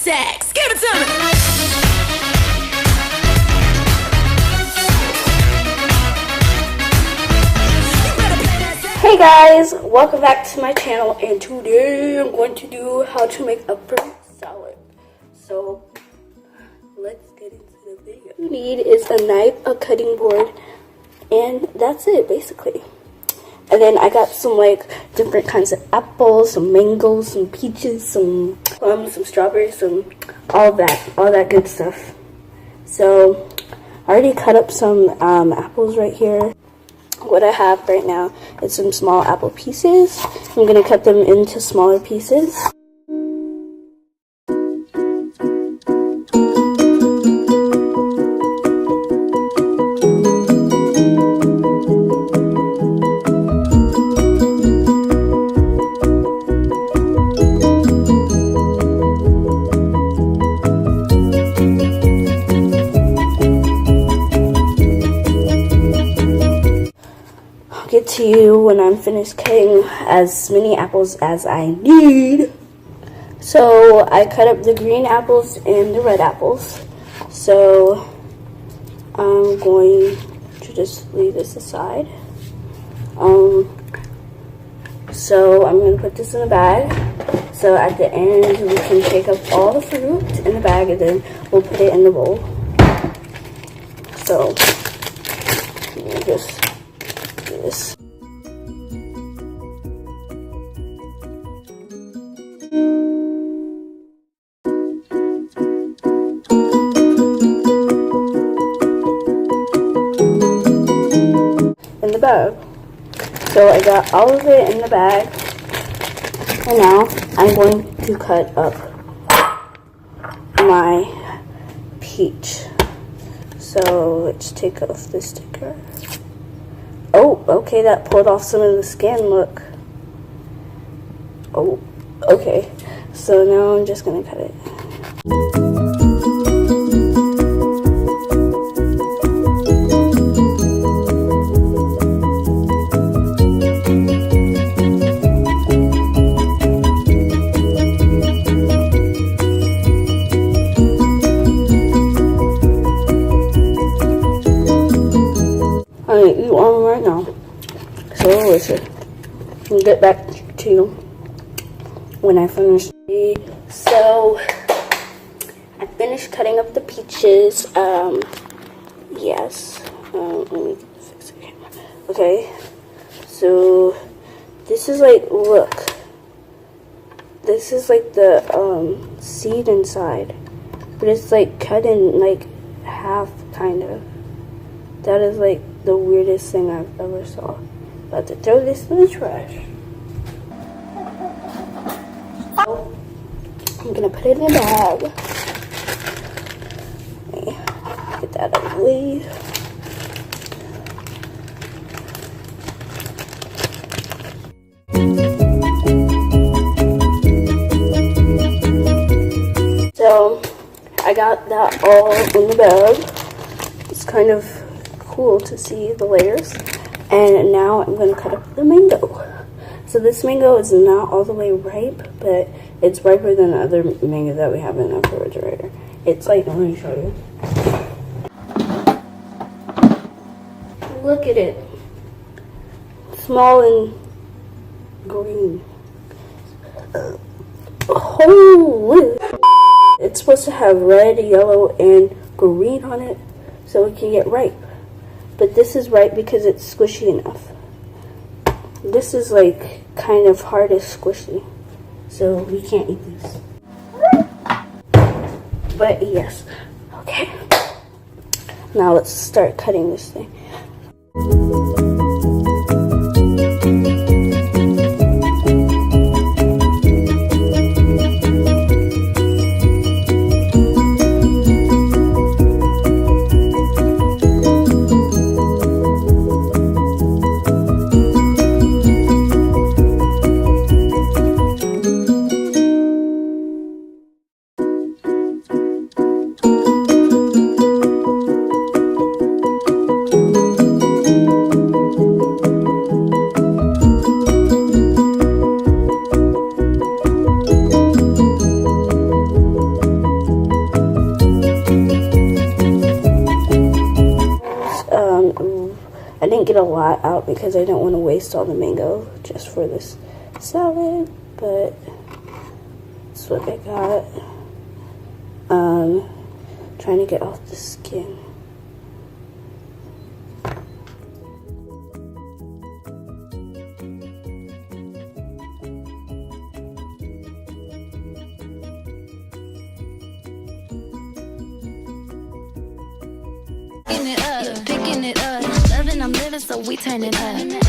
sex. Give it to me. Hey guys, welcome back to my channel, and today I'm going to do how to make a fruit salad. So let's get into the video. What you need is a knife, a cutting board, and that's it basically. And then I got some like different kinds of apples, some mangoes, some peaches, some plums, some strawberries, some all that good stuff. So I already cut up some apples right here. What I have right now is some small apple pieces. I'm going to cut them into smaller pieces. Get to you when I'm finished cutting as many apples as I need. So I cut up the green apples and the red apples. So I'm going to just leave this aside. So I'm going to put this in a bag. So at the end we can take up all the fruit in the bag and then we'll put it in the bowl. So let me just this. In the bag. So I got all of it in the bag, and now I'm going to cut up my peach. So let's take off the sticker. Oh, okay, that pulled off some of the skin, look. Oh, okay. So now I'm just gonna cut it. I'm gonna eat one right now. So listen, I'll get back to you when I finish. So I finished cutting up the peaches. Yes. Let me fix the camera. Okay. So this is like, look. This is like the seed inside, but it's like cut in like half, kind of. That is like the weirdest thing I've ever saw. About to throw this in the trash. So, I'm gonna put it in a bag. Let me get that out of the way. So I got that all in the bag. It's kind of cool to see the layers. And now I'm going to cut up the mango. So this mango is not all the way ripe, but it's riper than the other mango that we have in the refrigerator. It's like, let me show you. Look at it. Small and green. Holy! It's supposed to have red, yellow, and green on it so it can get ripe. But this is ripe because it's squishy enough. This is like kind of hard and squishy, so we can't eat these. But yes, okay. Now let's start cutting this thing. eat a lot out because I don't want to waste all the mango just for this salad, but that's what I got. Trying to get off the skin. Picking it up, loving I'm living, so we turning up.